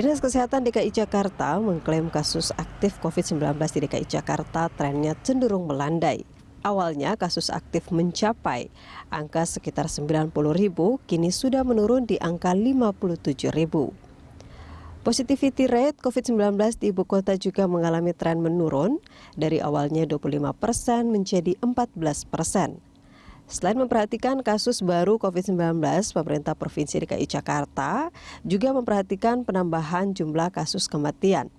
Dinas Kesehatan DKI Jakarta mengklaim kasus aktif COVID-19 di DKI Jakarta trennya cenderung melandai. Awalnya kasus aktif mencapai angka sekitar 90.000, kini sudah menurun di angka 57.000. Positivity rate COVID-19 di ibu kota juga mengalami tren menurun dari awalnya 25% menjadi 14%. Selain memperhatikan kasus baru COVID-19, pemerintah Provinsi DKI Jakarta juga memperhatikan penambahan jumlah kasus kematian.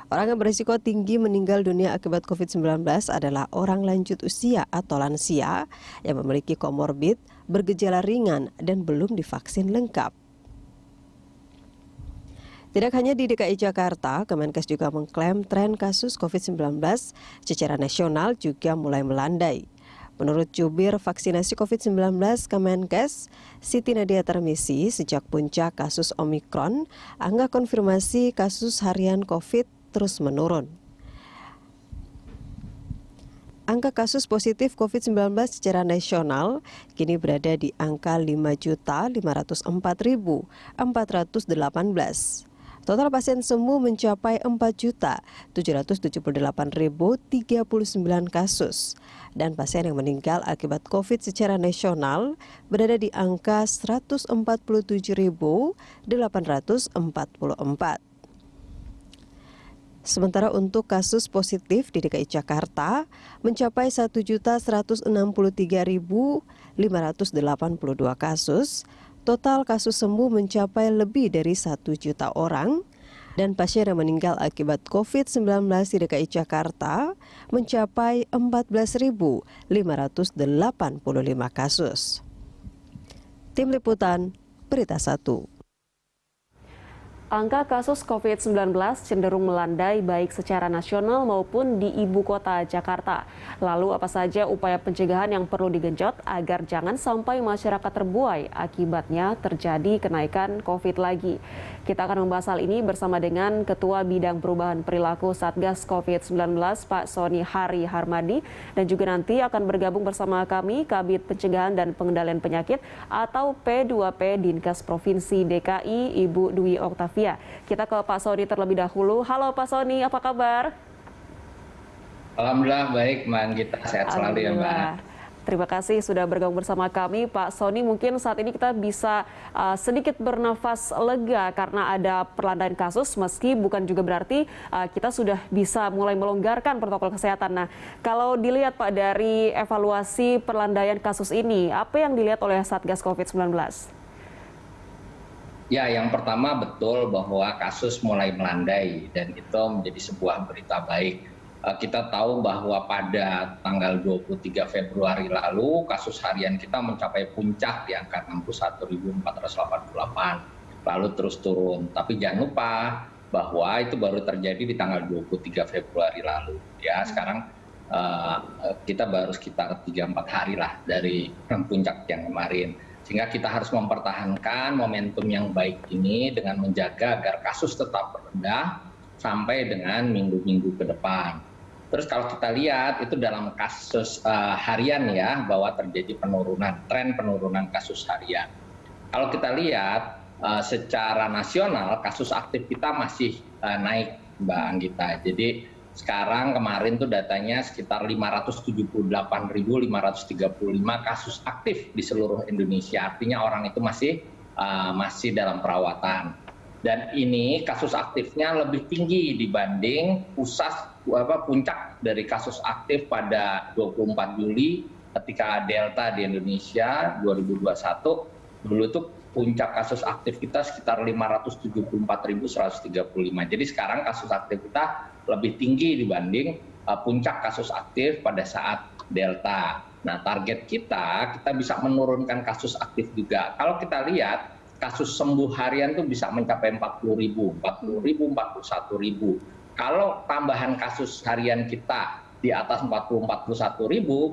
Orang yang berisiko tinggi meninggal dunia akibat COVID-19 adalah orang lanjut usia atau lansia yang memiliki komorbid, bergejala ringan, dan belum divaksin lengkap. Tidak hanya di DKI Jakarta, Kemenkes juga mengklaim tren kasus COVID-19 secara nasional juga mulai melandai. Menurut jubir vaksinasi COVID-19 Kemenkes, Siti Nadia Tarmizi, sejak puncak kasus Omikron, angka konfirmasi kasus harian COVID terus menurun. Angka kasus positif COVID-19 secara nasional kini berada di angka 5.504.418. Total pasien sembuh mencapai 4.778.039 kasus dan pasien yang meninggal akibat COVID secara nasional berada di angka 147.844. Sementara untuk kasus positif di DKI Jakarta mencapai 1.163.582 kasus. Total kasus sembuh mencapai lebih dari 1 juta orang dan pasien yang meninggal akibat COVID-19 di DKI Jakarta mencapai 14.585 kasus. Tim Liputan, Berita 1. Angka kasus COVID-19 cenderung melandai baik secara nasional maupun di ibu kota Jakarta. Lalu apa saja upaya pencegahan yang perlu digenjot agar jangan sampai masyarakat terbuai akibatnya terjadi kenaikan COVID lagi. Kita akan membahas hal ini bersama dengan Ketua Bidang Perubahan Perilaku Satgas COVID-19 Pak Sony Hari Harmadi dan juga nanti akan bergabung bersama kami Kabid Pencegahan dan Pengendalian Penyakit atau P2P Dinkes Provinsi DKI Ibu Dwi Oktavia. Kita ke Pak Sony terlebih dahulu. Halo Pak Sony, apa kabar? Alhamdulillah baik, Mbak Anggita. Sehat selalu ya Mbak. Terima kasih sudah bergabung bersama kami Pak Sony. Mungkin saat ini kita bisa sedikit bernafas lega karena ada perlandaian kasus, meski bukan juga berarti kita sudah bisa mulai melonggarkan protokol kesehatan. Nah, kalau dilihat Pak dari evaluasi perlandaian kasus ini, apa yang dilihat oleh Satgas COVID-19? Ya, yang pertama betul bahwa kasus mulai melandai dan itu menjadi sebuah berita baik. Kita tahu bahwa pada tanggal 23 Februari lalu kasus harian kita mencapai puncak di angka 61.488, lalu terus turun. Tapi jangan lupa bahwa itu baru terjadi di tanggal 23 Februari lalu. Ya, sekarang kita baru sekitar 3-4 hari lah dari puncak yang kemarin. Sehingga kita harus mempertahankan momentum yang baik ini dengan menjaga agar kasus tetap rendah sampai dengan minggu-minggu ke depan. Terus kalau kita lihat itu dalam kasus harian ya, bahwa terjadi penurunan, tren penurunan kasus harian. Kalau kita lihat secara nasional kasus aktif kita masih naik Mbak Anggita. Jadi sekarang kemarin tuh datanya sekitar 578.535 kasus aktif di seluruh Indonesia. Artinya orang itu masih dalam perawatan. Dan ini kasus aktifnya lebih tinggi dibanding puncak dari kasus aktif pada 24 Juli ketika Delta di Indonesia 2021. Dulu itu puncak kasus aktif kita sekitar 574.135. Jadi sekarang kasus aktif kita lebih tinggi dibanding puncak kasus aktif pada saat Delta. Nah, target kita bisa menurunkan kasus aktif juga. Kalau kita lihat kasus sembuh harian itu bisa mencapai 40.000, 41.000. Kalau tambahan kasus harian kita di atas 41.000,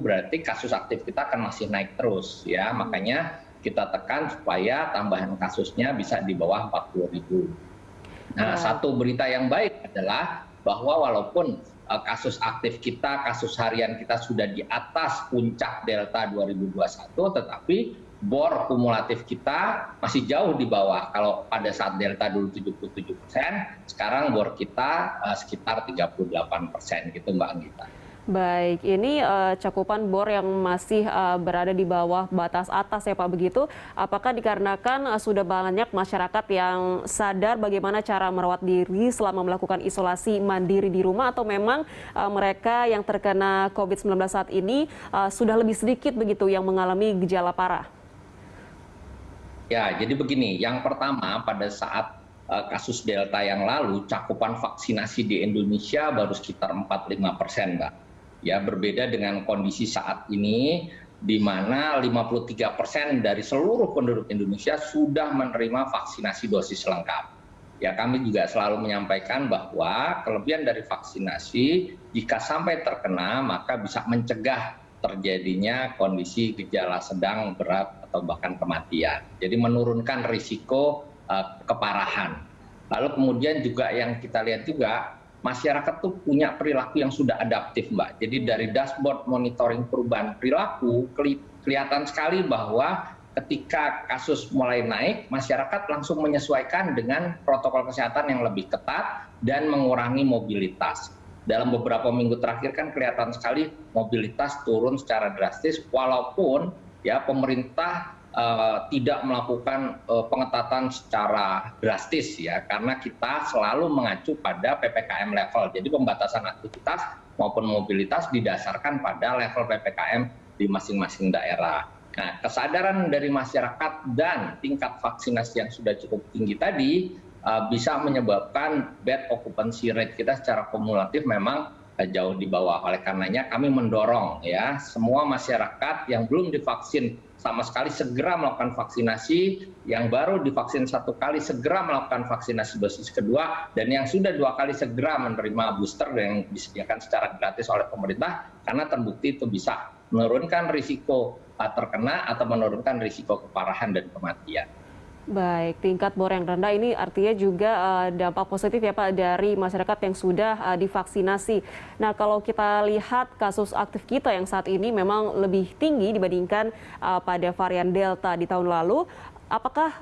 berarti kasus aktif kita akan masih naik terus ya. Makanya kita tekan supaya tambahan kasusnya bisa di bawah 40.000. Nah, satu berita yang baik adalah bahwa walaupun kasus aktif kita, kasus harian kita sudah di atas puncak Delta 2021, tetapi bor kumulatif kita masih jauh di bawah. Kalau pada saat Delta dulu 77%, sekarang bor kita sekitar 38% gitu Mbak Anggita. Baik, ini cakupan bor yang masih berada di bawah batas atas ya Pak, begitu. Apakah dikarenakan sudah banyak masyarakat yang sadar bagaimana cara merawat diri selama melakukan isolasi mandiri di rumah, atau memang mereka yang terkena COVID-19 saat ini sudah lebih sedikit begitu yang mengalami gejala parah? Ya, jadi begini, yang pertama pada saat kasus Delta yang lalu, cakupan vaksinasi di Indonesia baru sekitar 45%, Mbak. Ya, berbeda dengan kondisi saat ini, di mana 53% dari seluruh penduduk Indonesia sudah menerima vaksinasi dosis lengkap. Ya, kami juga selalu menyampaikan bahwa kelebihan dari vaksinasi, jika sampai terkena, maka bisa mencegah terjadinya kondisi gejala sedang, berat, atau bahkan kematian. Jadi menurunkan risiko keparahan. Lalu kemudian juga yang kita lihat juga, masyarakat tuh punya perilaku yang sudah adaptif, Mbak. Jadi dari dashboard monitoring perubahan perilaku, kelihatan sekali bahwa ketika kasus mulai naik, masyarakat langsung menyesuaikan dengan protokol kesehatan yang lebih ketat dan mengurangi mobilitas. Dalam beberapa minggu terakhir kan kelihatan sekali mobilitas turun secara drastis, walaupun ya pemerintah tidak melakukan pengetatan secara drastis ya, karena kita selalu mengacu pada PPKM level. Jadi pembatasan aktivitas maupun mobilitas didasarkan pada level PPKM di masing-masing daerah. Nah, kesadaran dari masyarakat dan tingkat vaksinasi yang sudah cukup tinggi tadi bisa menyebabkan bed occupancy rate kita secara kumulatif memang jauh di bawah. Oleh karenanya kami mendorong ya semua masyarakat yang belum divaksin sama sekali segera melakukan vaksinasi, yang baru divaksin 1 kali segera melakukan vaksinasi dosis kedua, dan yang sudah 2 kali segera menerima booster yang disediakan secara gratis oleh pemerintah, karena terbukti itu bisa menurunkan risiko terkena atau menurunkan risiko keparahan dan kematian. Baik, tingkat bor yang rendah ini artinya juga dampak positif ya Pak dari masyarakat yang sudah divaksinasi. Nah, kalau kita lihat kasus aktif kita yang saat ini memang lebih tinggi dibandingkan pada varian Delta di tahun lalu. Apakah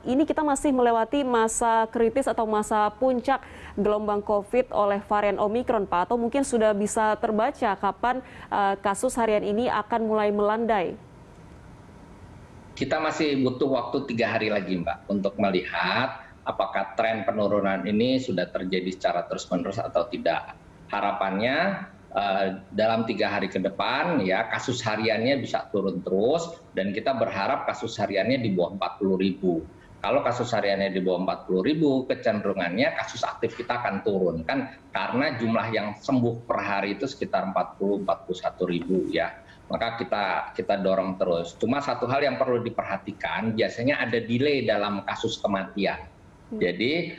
ini kita masih melewati masa kritis atau masa puncak gelombang COVID oleh varian Omikron, Pak? Atau mungkin sudah bisa terbaca kapan kasus harian ini akan mulai melandai? Kita masih butuh waktu 3 hari lagi, Mbak, untuk melihat apakah tren penurunan ini sudah terjadi secara terus-menerus atau tidak. Harapannya dalam 3 hari ke depan ya kasus hariannya bisa turun terus, dan kita berharap kasus hariannya di bawah 40.000. Kalau kasus hariannya di bawah 40.000, kecenderungannya kasus aktif kita akan turun kan, karena jumlah yang sembuh per hari itu sekitar 40-41.000 ya. Maka kita dorong terus. Cuma satu hal yang perlu diperhatikan, biasanya ada delay dalam kasus kematian. Jadi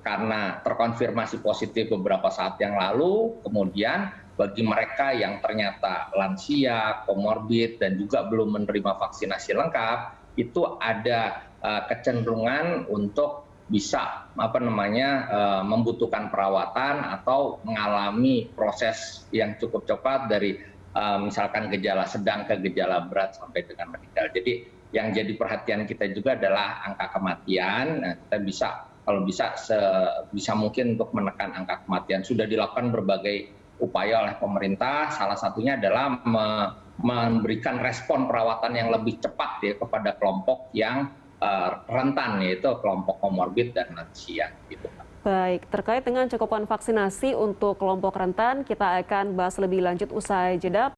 karena terkonfirmasi positif beberapa saat yang lalu, kemudian bagi mereka yang ternyata lansia, komorbid, dan juga belum menerima vaksinasi lengkap, itu ada kecenderungan untuk bisa membutuhkan perawatan atau mengalami proses yang cukup cepat dari misalkan gejala sedang ke gejala berat sampai dengan meninggal. Jadi yang jadi perhatian kita juga adalah angka kematian. Nah, kita bisa kalau bisa sebisa mungkin untuk menekan angka kematian. Sudah dilakukan berbagai upaya oleh pemerintah. Salah satunya adalah memberikan respon perawatan yang lebih cepat ya kepada kelompok yang rentan, yaitu kelompok komorbid dan lansia gitu. Baik, terkait dengan cakupan vaksinasi untuk kelompok rentan, kita akan bahas lebih lanjut usai jeda.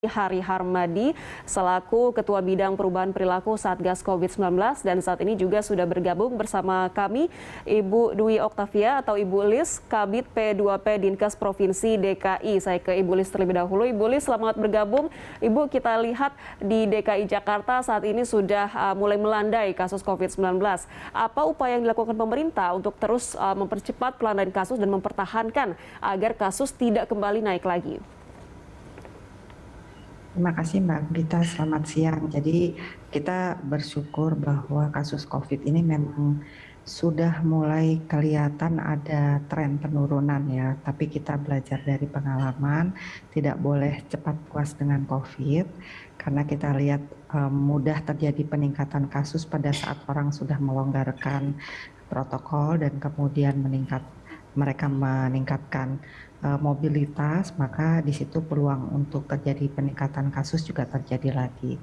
Hari Harmadi selaku Ketua Bidang Perubahan Perilaku Satgas COVID-19, dan saat ini juga sudah bergabung bersama kami Ibu Dwi Oktavia atau Ibu Lis, Kabid P2P Dinkes Provinsi DKI. Saya ke Ibu Lis terlebih dahulu. Ibu Lis, selamat bergabung. Ibu, kita lihat di DKI Jakarta saat ini sudah mulai melandai kasus COVID-19. Apa upaya yang dilakukan pemerintah untuk terus mempercepat pelandaian kasus dan mempertahankan agar kasus tidak kembali naik lagi? Terima kasih Mbak Gita, selamat siang. Jadi kita bersyukur bahwa kasus COVID ini memang Sudah mulai kelihatan ada tren penurunan ya, tapi kita belajar dari pengalaman, tidak boleh cepat puas dengan COVID, karena kita lihat mudah terjadi peningkatan kasus pada saat orang sudah melonggarkan protokol dan kemudian mereka meningkatkan mobilitas, maka di situ peluang untuk terjadi peningkatan kasus juga terjadi lagi.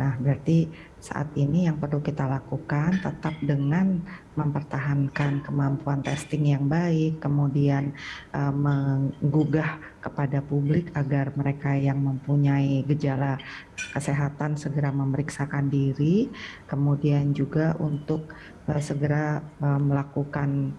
Nah, berarti saat ini yang perlu kita lakukan tetap dengan mempertahankan kemampuan testing yang baik, kemudian menggugah kepada publik agar mereka yang mempunyai gejala kesehatan segera memeriksakan diri, kemudian juga untuk segera melakukan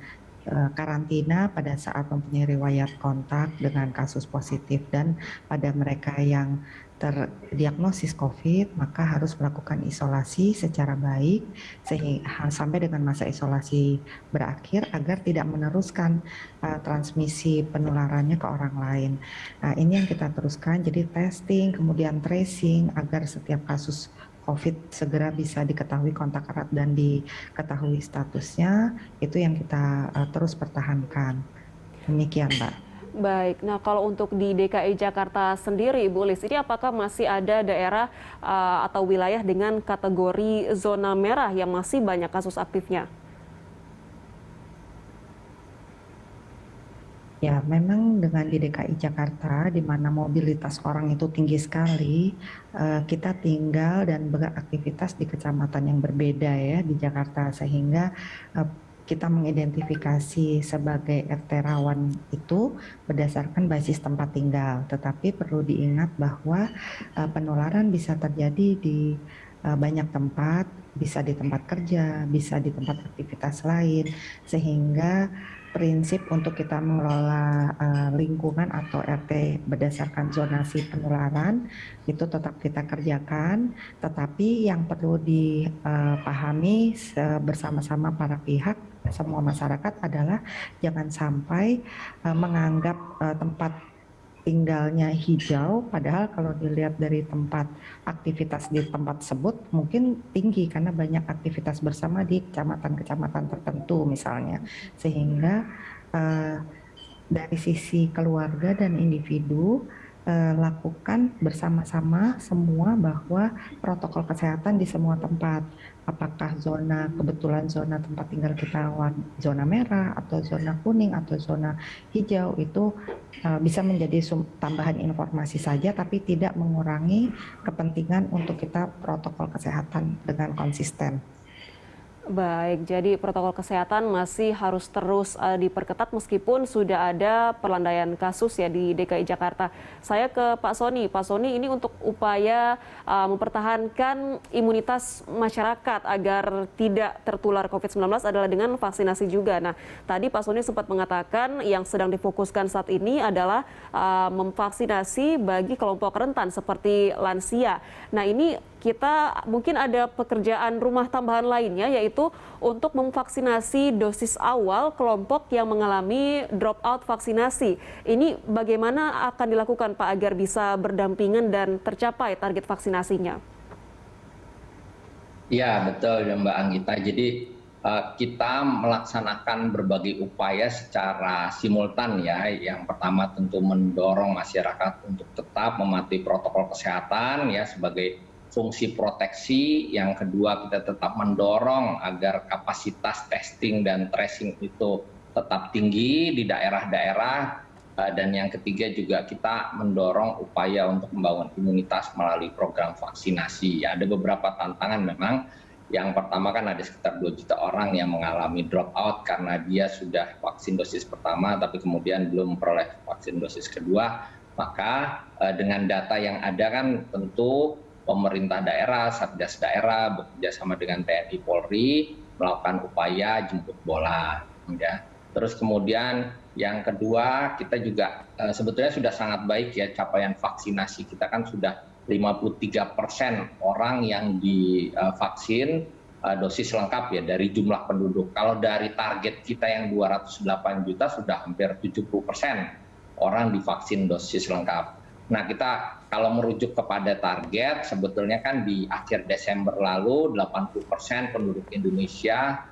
karantina pada saat mempunyai riwayat kontak dengan kasus positif, dan pada mereka yang terdiagnosis COVID maka harus melakukan isolasi secara baik sehingga sampai dengan masa isolasi berakhir agar tidak meneruskan transmisi penularannya ke orang lain. Nah, ini yang kita teruskan, jadi testing kemudian tracing agar setiap kasus COVID segera bisa diketahui kontak erat dan diketahui statusnya, itu yang kita terus pertahankan. Demikian, Mbak. Baik, nah kalau untuk di DKI Jakarta sendiri, Ibu Lis, ini apakah masih ada daerah atau wilayah dengan kategori zona merah yang masih banyak kasus aktifnya? Ya, memang dengan di DKI Jakarta, di mana mobilitas orang itu tinggi sekali, kita tinggal dan beraktivitas di kecamatan yang berbeda ya di Jakarta, sehingga kita mengidentifikasi sebagai RT rawan itu berdasarkan basis tempat tinggal. Tetapi perlu diingat bahwa penularan bisa terjadi di banyak tempat, bisa di tempat kerja, bisa di tempat aktivitas lain, sehingga prinsip untuk kita mengelola lingkungan atau RT berdasarkan zonasi penularan itu tetap kita kerjakan, tetapi yang perlu dipahami bersama-sama para pihak, semua masyarakat adalah jangan sampai menganggap tempat tinggalnya hijau, padahal kalau dilihat dari tempat aktivitas di tempat tersebut mungkin tinggi karena banyak aktivitas bersama di kecamatan-kecamatan tertentu misalnya, sehingga dari sisi keluarga dan individu lakukan bersama-sama semua bahwa protokol kesehatan di semua tempat, apakah kebetulan zona tempat tinggal kita zona merah atau zona kuning atau zona hijau, itu bisa menjadi tambahan informasi saja tapi tidak mengurangi kepentingan untuk kita protokol kesehatan dengan konsisten. Baik, jadi protokol kesehatan masih harus terus diperketat meskipun sudah ada perlandaian kasus ya di DKI Jakarta. Saya ke Pak Sony. Pak Sony, ini untuk upaya mempertahankan imunitas masyarakat agar tidak tertular COVID-19 adalah dengan vaksinasi juga. Nah, tadi Pak Sony sempat mengatakan yang sedang difokuskan saat ini adalah memvaksinasi bagi kelompok rentan seperti lansia. Nah, ini kita mungkin ada pekerjaan rumah tambahan lainnya, yaitu untuk memvaksinasi dosis awal kelompok yang mengalami drop out vaksinasi. Ini bagaimana akan dilakukan Pak agar bisa berdampingan dan tercapai target vaksinasinya? Ya, betul ya Mbak Anggita. Jadi kita melaksanakan berbagai upaya secara simultan ya. Yang pertama tentu mendorong masyarakat untuk tetap mematuhi protokol kesehatan ya sebagai fungsi proteksi. Yang kedua, kita tetap mendorong agar kapasitas testing dan tracing itu tetap tinggi di daerah-daerah. Dan yang ketiga juga kita mendorong upaya untuk membangun imunitas melalui program vaksinasi. Ada beberapa tantangan memang. Yang pertama kan ada sekitar 2 juta orang yang mengalami drop out karena dia sudah vaksin dosis pertama tapi kemudian belum memperoleh vaksin dosis kedua. Maka dengan data yang ada kan tentu pemerintah daerah, satgas daerah bekerja sama dengan TNI Polri melakukan upaya jemput bola. Ya. Terus kemudian yang kedua, kita juga sebetulnya sudah sangat baik ya capaian vaksinasi kita kan sudah 53% orang yang divaksin dosis lengkap ya dari jumlah penduduk. Kalau dari target kita yang 208 juta sudah hampir 70% orang divaksin dosis lengkap. Nah, kita kalau merujuk kepada target, sebetulnya kan di akhir Desember lalu 80% penduduk Indonesia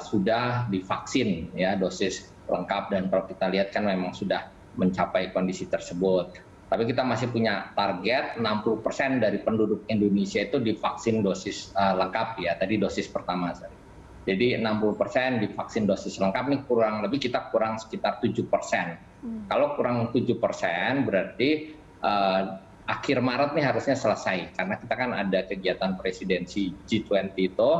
sudah divaksin ya dosis lengkap, dan kalau kita lihat kan memang sudah mencapai kondisi tersebut. Tapi kita masih punya target 60% dari penduduk Indonesia itu divaksin dosis lengkap ya, tadi dosis pertama. Jadi 60% divaksin dosis lengkap nih kurang lebih kita kurang sekitar 7%. Kalau kurang 7% berarti akhir Maret nih harusnya selesai. Karena kita kan ada kegiatan presidensi G20 itu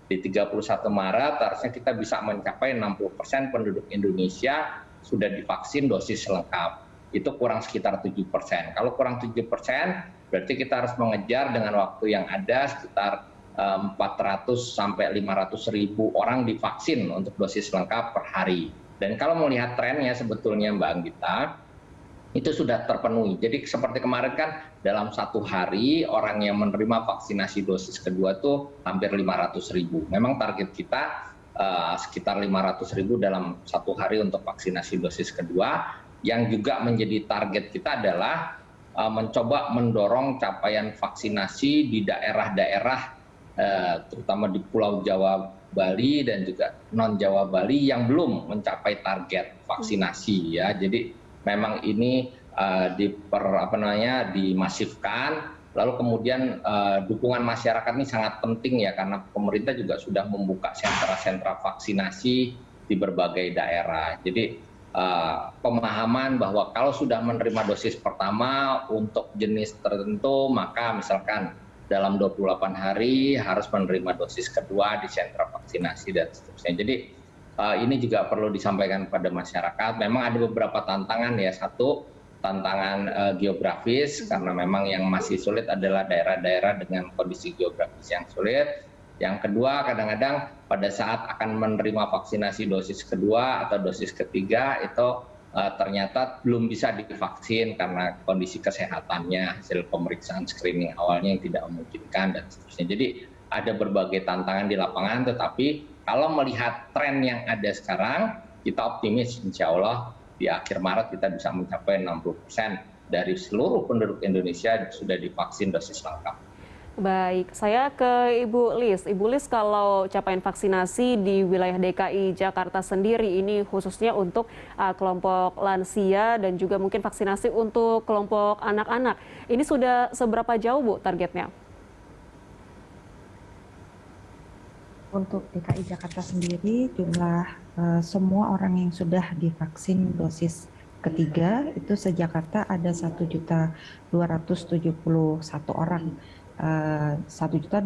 di 31 Maret harusnya kita bisa mencapai 60% penduduk Indonesia sudah divaksin dosis lengkap. Itu kurang sekitar 7%. Kalau kurang 7%, berarti kita harus mengejar dengan waktu yang ada sekitar 400 sampai 500 ribu orang divaksin untuk dosis lengkap per hari. Dan kalau melihat trennya sebetulnya Mbak Anggita, itu sudah terpenuhi. Jadi seperti kemarin kan dalam satu hari orang yang menerima vaksinasi dosis kedua tuh hampir 500 ribu. Memang target kita sekitar 500 ribu dalam satu hari untuk vaksinasi dosis kedua. Yang juga menjadi target kita adalah mencoba mendorong capaian vaksinasi di daerah-daerah terutama di Pulau Jawa, Bali dan juga non Jawa Bali yang belum mencapai target vaksinasi ya. Jadi memang ini dimasifkan. Lalu kemudian dukungan masyarakat ini sangat penting ya, karena pemerintah juga sudah membuka sentra-sentra vaksinasi di berbagai daerah. Jadi pemahaman bahwa kalau sudah menerima dosis pertama untuk jenis tertentu, maka misalkan dalam 28 hari harus menerima dosis kedua di sentra vaksinasi dan seterusnya. Jadi ini juga perlu disampaikan pada masyarakat. Memang ada beberapa tantangan ya. Satu, tantangan geografis, karena memang yang masih sulit adalah daerah-daerah dengan kondisi geografis yang sulit. Yang kedua, kadang-kadang pada saat akan menerima vaksinasi dosis kedua atau dosis ketiga itu ternyata belum bisa divaksin karena kondisi kesehatannya, hasil pemeriksaan screening awalnya yang tidak memungkinkan dan seterusnya. Jadi ada berbagai tantangan di lapangan, tetapi kalau melihat tren yang ada sekarang, kita optimis insya Allah di akhir Maret kita bisa mencapai 60% dari seluruh penduduk Indonesia sudah divaksin dosis lengkap. Baik, saya ke Ibu Lis. Ibu Lis, kalau capaian vaksinasi di wilayah DKI Jakarta sendiri ini khususnya untuk kelompok lansia dan juga mungkin vaksinasi untuk kelompok anak-anak, ini sudah seberapa jauh Bu targetnya? Untuk DKI Jakarta sendiri jumlah semua orang yang sudah divaksin dosis ketiga itu se-Jakarta ada 1.271 orang. 1.271.000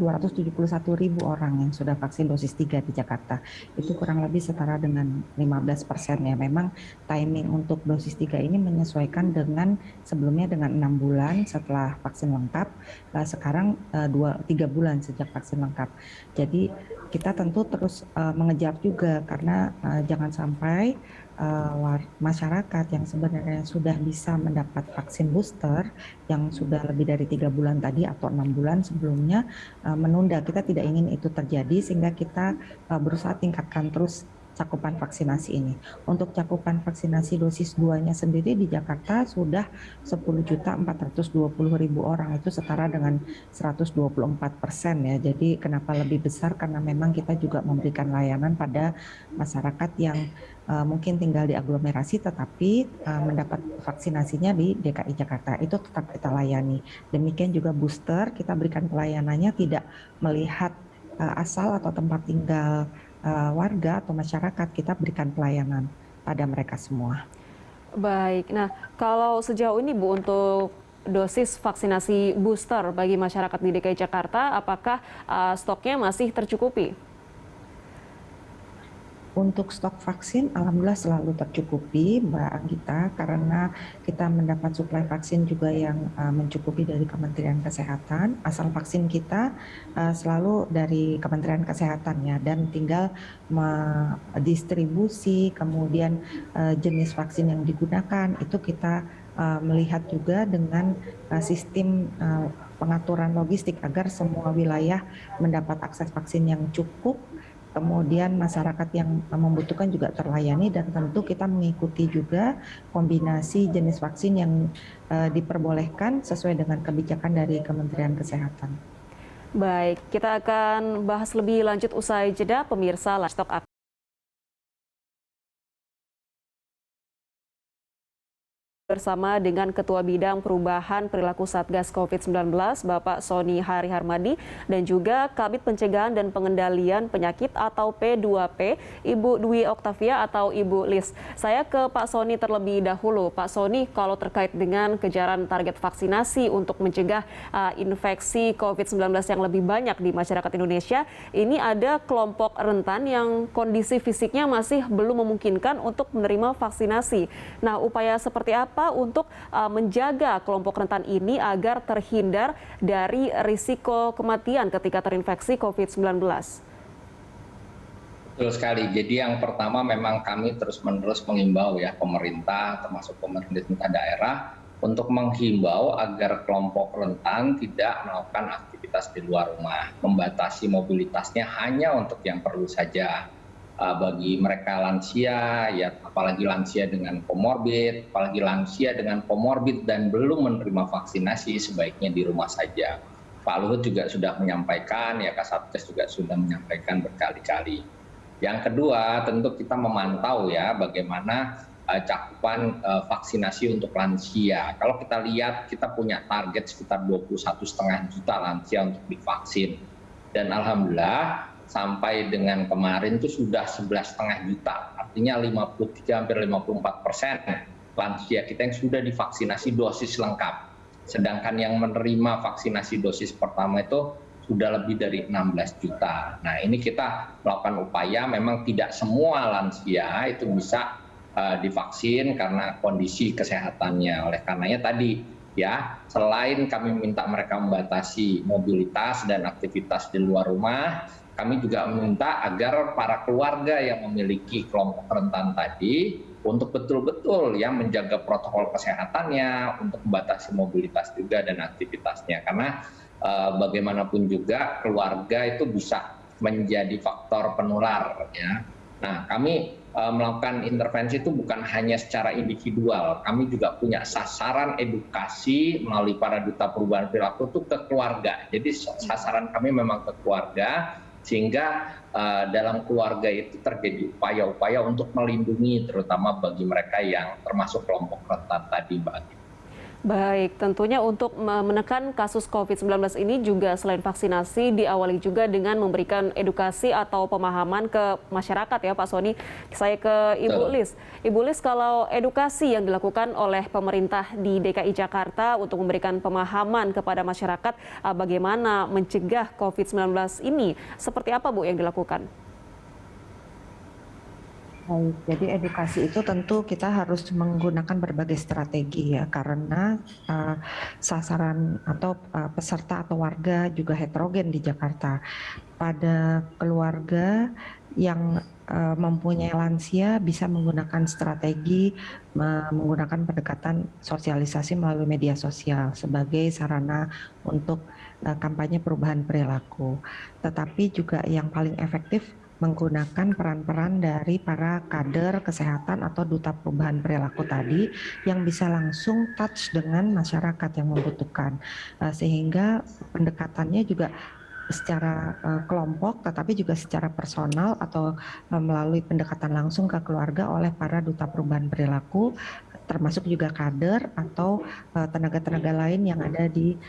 orang yang sudah vaksin dosis 3 di Jakarta. Itu kurang lebih setara dengan 15% ya. Memang timing untuk dosis 3 ini menyesuaikan dengan sebelumnya dengan 6 bulan setelah vaksin lengkap, sekarang 3 bulan sejak vaksin lengkap. Jadi kita tentu terus mengejar juga karena jangan sampai masyarakat yang sebenarnya sudah bisa mendapat vaksin booster yang sudah lebih dari 3 bulan tadi atau 6 bulan sebelumnya menunda. Kita tidak ingin itu terjadi sehingga kita berusaha tingkatkan terus cakupan vaksinasi ini. Untuk cakupan vaksinasi dosis 2-nya sendiri di Jakarta sudah 10.420.000 orang, itu setara dengan 124% ya. Jadi kenapa lebih besar? Karena memang kita juga memberikan layanan pada masyarakat yang mungkin tinggal di aglomerasi tetapi mendapat vaksinasinya di DKI Jakarta, itu tetap kita layani. Demikian juga booster, kita berikan pelayanannya tidak melihat asal atau tempat tinggal warga atau masyarakat, kita berikan pelayanan pada mereka semua. Baik, nah kalau sejauh ini Bu untuk dosis vaksinasi booster bagi masyarakat di DKI Jakarta, apakah stoknya masih tercukupi? Untuk stok vaksin, alhamdulillah selalu tercukupi, Mbak Anggita, karena kita mendapat suplai vaksin juga yang mencukupi dari Kementerian Kesehatan. Asal vaksin kita selalu dari Kementerian Kesehatan ya, dan tinggal distribusi, kemudian jenis vaksin yang digunakan itu kita melihat juga dengan sistem pengaturan logistik agar semua wilayah mendapat akses vaksin yang cukup. Kemudian masyarakat yang membutuhkan juga terlayani, dan tentu kita mengikuti juga kombinasi jenis vaksin yang diperbolehkan sesuai dengan kebijakan dari Kementerian Kesehatan. Baik, kita akan bahas lebih lanjut usai jeda. Pemirsa, Livestock bersama dengan Ketua Bidang Perubahan Perilaku Satgas COVID-19, Bapak Sony Hari Harmadi, dan juga Kabid Pencegahan dan Pengendalian Penyakit atau P2P, Ibu Dwi Oktavia atau Ibu Lis. Saya ke Pak Sony terlebih dahulu. Pak Sony, kalau terkait dengan kejaran target vaksinasi untuk mencegah infeksi COVID-19 yang lebih banyak di masyarakat Indonesia, ini ada kelompok rentan yang kondisi fisiknya masih belum memungkinkan untuk menerima vaksinasi. Nah, upaya seperti apa untuk menjaga kelompok rentan ini agar terhindar dari risiko kematian ketika terinfeksi COVID-19? Betul sekali. Jadi yang pertama memang kami terus-menerus mengimbau ya pemerintah termasuk pemerintah daerah untuk menghimbau agar kelompok rentan tidak melakukan aktivitas di luar rumah, membatasi mobilitasnya hanya untuk yang perlu saja. Bagi mereka lansia, ya apalagi lansia dengan komorbid, apalagi lansia dengan komorbid dan belum menerima vaksinasi, sebaiknya di rumah saja. Pak Luhut juga sudah menyampaikan, ya Kasatgas juga sudah menyampaikan berkali-kali. Yang kedua, tentu kita memantau ya bagaimana cakupan vaksinasi untuk lansia. Kalau kita lihat, kita punya target sekitar 21,5 juta lansia untuk divaksin. Dan alhamdulillah, sampai dengan kemarin itu sudah 11,5 juta, artinya 53 hampir 54% lansia kita yang sudah divaksinasi dosis lengkap. Sedangkan yang menerima vaksinasi dosis pertama itu sudah lebih dari 16 juta. Nah, ini kita melakukan upaya, memang tidak semua lansia itu bisa divaksin karena kondisi kesehatannya. Oleh karenanya tadi ya, selain kami minta mereka membatasi mobilitas dan aktivitas di luar rumah, kami juga meminta agar para keluarga yang memiliki kelompok rentan tadi untuk betul-betul ya menjaga protokol kesehatannya, untuk membatasi mobilitas juga dan aktivitasnya. Karena bagaimanapun juga keluarga itu bisa menjadi faktor penular ya. Nah, kami melakukan intervensi itu bukan hanya secara individual, kami juga punya sasaran edukasi melalui para duta perubahan perilaku itu ke keluarga. Jadi sasaran kami memang ke keluarga, sehingga dalam keluarga itu terjadi upaya-upaya untuk melindungi terutama bagi mereka yang termasuk kelompok rentan tadi, Mbak. Baik, tentunya untuk menekan kasus COVID-19 ini juga selain vaksinasi diawali juga dengan memberikan edukasi atau pemahaman ke masyarakat ya Pak Sony. Saya ke Ibu Lis. Ibu Lis, kalau edukasi yang dilakukan oleh pemerintah di DKI Jakarta untuk memberikan pemahaman kepada masyarakat bagaimana mencegah COVID-19 ini, seperti apa Bu yang dilakukan? Baik, jadi edukasi itu tentu kita harus menggunakan berbagai strategi ya, karena sasaran atau peserta atau warga juga heterogen di Jakarta. Pada keluarga yang mempunyai lansia bisa menggunakan strategi menggunakan pendekatan sosialisasi melalui media sosial sebagai sarana untuk kampanye perubahan perilaku. Tetapi juga yang paling efektif menggunakan peran-peran dari para kader kesehatan atau duta perubahan perilaku tadi yang bisa langsung touch dengan masyarakat yang membutuhkan, sehingga pendekatannya juga secara kelompok tetapi juga secara personal atau melalui pendekatan langsung ke keluarga oleh para duta perubahan perilaku, termasuk juga kader atau tenaga-tenaga lain yang ada di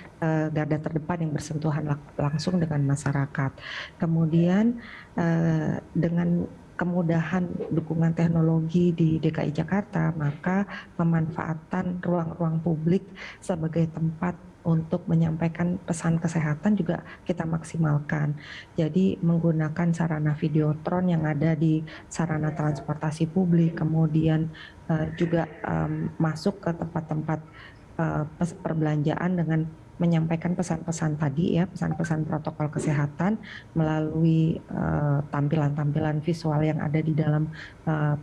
garda terdepan yang bersentuhan langsung dengan masyarakat. Kemudian dengan kemudahan dukungan teknologi di DKI Jakarta, maka pemanfaatan ruang-ruang publik sebagai tempat untuk menyampaikan pesan kesehatan juga kita maksimalkan. Jadi menggunakan sarana videotron yang ada di sarana transportasi publik, kemudian juga masuk ke tempat-tempat perbelanjaan dengan menyampaikan pesan-pesan tadi ya, pesan-pesan protokol kesehatan melalui tampilan-tampilan visual yang ada di dalam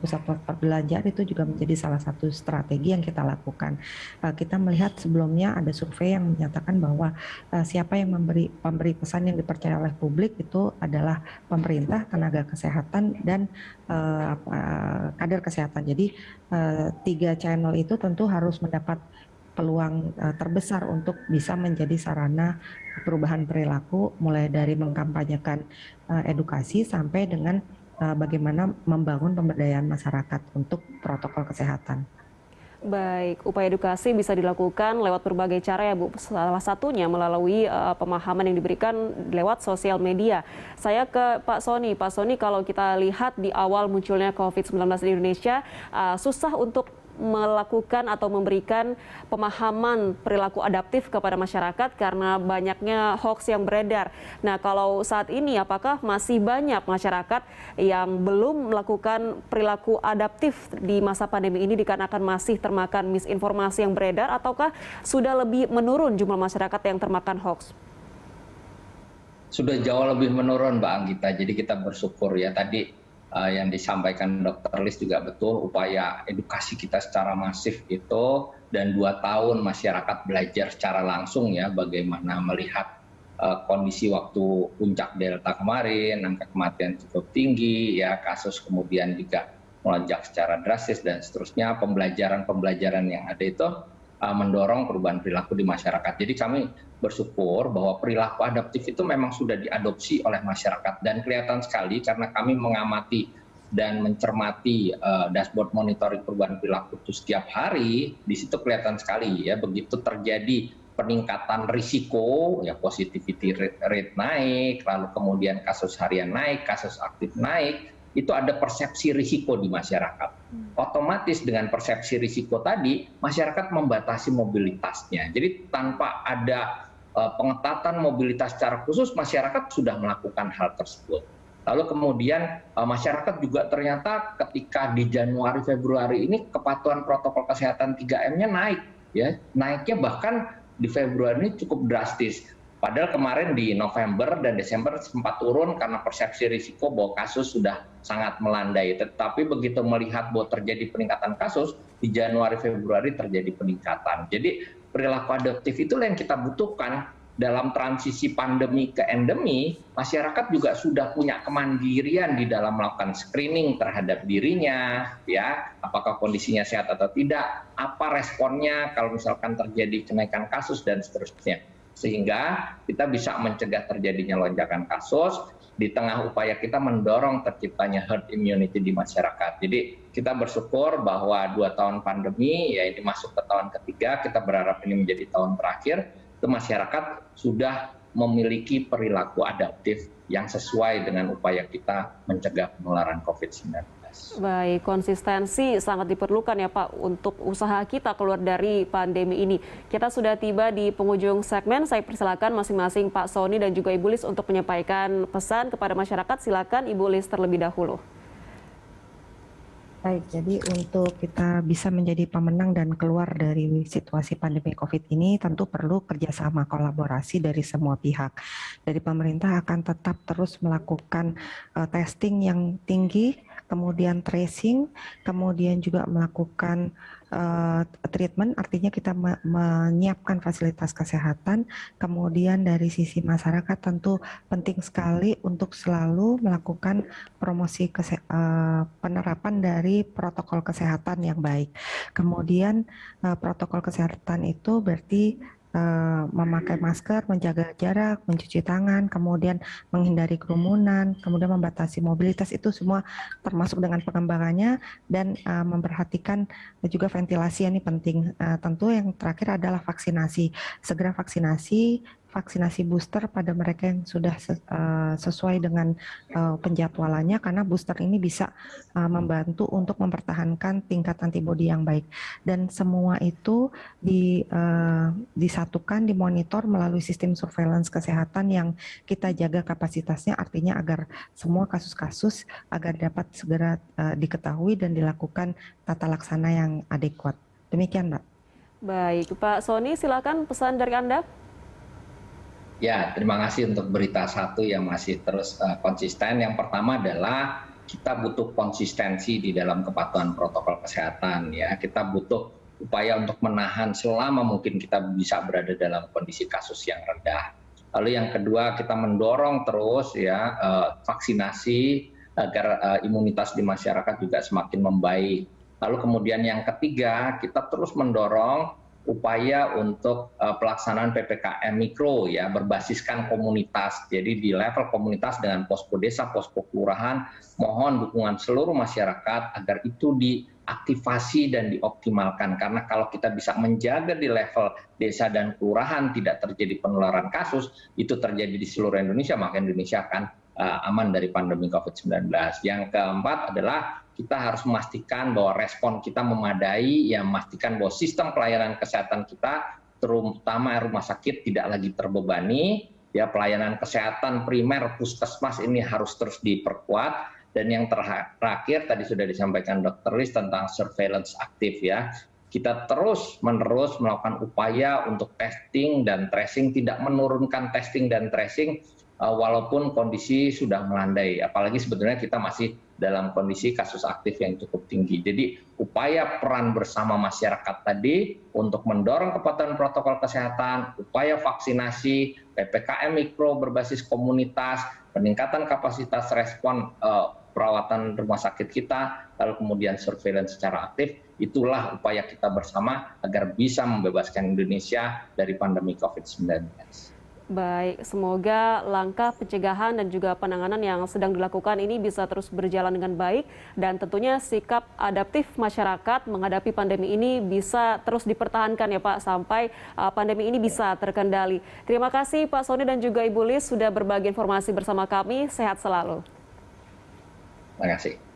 pusat perbelanjaan, itu juga menjadi salah satu strategi yang kita lakukan. Kita melihat sebelumnya ada survei yang menyatakan bahwa siapa yang memberi pesan yang dipercaya oleh publik itu adalah pemerintah, tenaga kesehatan, dan kader kesehatan. Jadi 3 channel itu tentu harus mendapat peluang terbesar untuk bisa menjadi sarana perubahan perilaku, mulai dari mengkampanyekan edukasi sampai dengan bagaimana membangun pemberdayaan masyarakat untuk protokol kesehatan. Baik, upaya edukasi bisa dilakukan lewat berbagai cara ya Bu. Salah satunya melalui pemahaman yang diberikan lewat sosial media. Saya ke Pak Sony. Pak Sony, kalau kita lihat di awal munculnya COVID-19 di Indonesia, susah untuk melakukan atau memberikan pemahaman perilaku adaptif kepada masyarakat karena banyaknya hoax yang beredar. Nah, kalau saat ini apakah masih banyak masyarakat yang belum melakukan perilaku adaptif di masa pandemi ini dikarenakan masih termakan misinformasi yang beredar, ataukah sudah lebih menurun jumlah masyarakat yang termakan hoax? Sudah jauh lebih menurun Mbak Anggita, jadi kita bersyukur ya tadi yang disampaikan Dr. Lis juga betul, upaya edukasi kita secara masif itu, dan 2 tahun masyarakat belajar secara langsung ya bagaimana melihat kondisi waktu puncak Delta kemarin, angka kematian cukup tinggi, ya kasus kemudian juga melonjak secara drastis dan seterusnya, pembelajaran yang ada itu mendorong perubahan perilaku di masyarakat. Jadi kami bersyukur bahwa perilaku adaptif itu memang sudah diadopsi oleh masyarakat, dan kelihatan sekali karena kami mengamati dan mencermati dashboard monitoring perubahan perilaku itu setiap hari. Di situ kelihatan sekali ya, begitu terjadi peningkatan risiko, ya positivity rate naik, lalu kemudian kasus harian naik, kasus aktif naik, itu ada persepsi risiko di masyarakat. Otomatis dengan persepsi risiko tadi, masyarakat membatasi mobilitasnya. Jadi tanpa ada pengetatan mobilitas secara khusus, masyarakat sudah melakukan hal tersebut. Lalu kemudian masyarakat juga ternyata ketika di Januari Februari ini kepatuhan protokol kesehatan 3M-nya naik, ya naiknya bahkan di Februari ini cukup drastis. Padahal kemarin di November dan Desember sempat turun karena persepsi risiko bahwa kasus sudah sangat melandai. Tetapi begitu melihat bahwa terjadi peningkatan kasus, di Januari Februari terjadi peningkatan. Jadi perilaku adaptif itulah yang kita butuhkan dalam transisi pandemi ke endemi. Masyarakat juga sudah punya kemandirian di dalam melakukan screening terhadap dirinya, ya apakah kondisinya sehat atau tidak, apa responnya kalau misalkan terjadi kenaikan kasus dan seterusnya. Sehingga kita bisa mencegah terjadinya lonjakan kasus di tengah upaya kita mendorong terciptanya herd immunity di masyarakat. Jadi kita bersyukur bahwa 2 tahun pandemi, ya ini masuk ke tahun ketiga, kita berharap ini menjadi tahun terakhir, itu masyarakat sudah memiliki perilaku adaptif yang sesuai dengan upaya kita mencegah penularan COVID-19. Baik, konsistensi sangat diperlukan ya Pak untuk usaha kita keluar dari pandemi ini. Kita sudah tiba di penghujung segmen, saya persilakan masing-masing Pak Sony dan juga Ibu Lis untuk menyampaikan pesan kepada masyarakat. Silakan Ibu Lis terlebih dahulu. Baik, jadi untuk kita bisa menjadi pemenang dan keluar dari situasi pandemi COVID ini tentu perlu kerjasama kolaborasi dari semua pihak. Dari pemerintah akan tetap terus melakukan testing yang tinggi, kemudian tracing, kemudian juga melakukan treatment, artinya kita menyiapkan fasilitas kesehatan. Kemudian dari sisi masyarakat tentu penting sekali untuk selalu melakukan promosi penerapan dari protokol kesehatan yang baik. Kemudian protokol kesehatan itu berarti memakai masker, menjaga jarak, mencuci tangan, kemudian menghindari kerumunan, kemudian membatasi mobilitas, itu semua termasuk dengan pengembangannya, dan memperhatikan juga ventilasi ini penting. Tentu yang terakhir adalah vaksinasi. Segera vaksinasi booster pada mereka yang sudah sesuai dengan penjadwalannya, karena booster ini bisa membantu untuk mempertahankan tingkat antibodi yang baik. Dan semua itu disatukan, dimonitor melalui sistem surveillance kesehatan yang kita jaga kapasitasnya, artinya agar semua kasus-kasus agar dapat segera diketahui dan dilakukan tata laksana yang adekuat. Demikian, Mbak. Baik, Pak Sony, silakan pesan dari Anda. Ya, terima kasih untuk berita satu yang masih terus konsisten. Yang pertama adalah kita butuh konsistensi di dalam kepatuhan protokol kesehatan. Ya, kita butuh upaya untuk menahan selama mungkin kita bisa berada dalam kondisi kasus yang rendah. Lalu yang kedua, kita mendorong terus ya vaksinasi agar imunitas di masyarakat juga semakin membaik. Lalu kemudian yang ketiga, kita terus mendorong upaya untuk pelaksanaan PPKM Mikro ya, berbasiskan komunitas. Jadi di level komunitas dengan posko desa, posko kelurahan, mohon dukungan seluruh masyarakat agar itu diaktifasi dan dioptimalkan. Karena kalau kita bisa menjaga di level desa dan kelurahan tidak terjadi penularan kasus, itu terjadi di seluruh Indonesia, maka Indonesia akan aman dari pandemi COVID-19. Yang keempat adalah kita harus memastikan bahwa respon kita memadai, ya memastikan bahwa sistem pelayanan kesehatan kita, terutama rumah sakit, tidak lagi terbebani. Ya, pelayanan kesehatan primer puskesmas ini harus terus diperkuat. Dan yang terakhir tadi sudah disampaikan Dr. Lis tentang surveillance aktif ya. Kita terus-menerus melakukan upaya untuk testing dan tracing, tidak menurunkan testing dan tracing walaupun kondisi sudah melandai. Apalagi sebetulnya kita masih dalam kondisi kasus aktif yang cukup tinggi. Jadi upaya peran bersama masyarakat tadi untuk mendorong kepatuhan protokol kesehatan, upaya vaksinasi, PPKM Mikro berbasis komunitas, peningkatan kapasitas respon perawatan rumah sakit kita, lalu kemudian surveillance secara aktif, itulah upaya kita bersama agar bisa membebaskan Indonesia dari pandemi COVID-19. Baik, semoga langkah pencegahan dan juga penanganan yang sedang dilakukan ini bisa terus berjalan dengan baik dan tentunya sikap adaptif masyarakat menghadapi pandemi ini bisa terus dipertahankan ya Pak sampai pandemi ini bisa terkendali. Terima kasih Pak Sony dan juga Ibu Lis sudah berbagi informasi bersama kami. Sehat selalu. Terima kasih.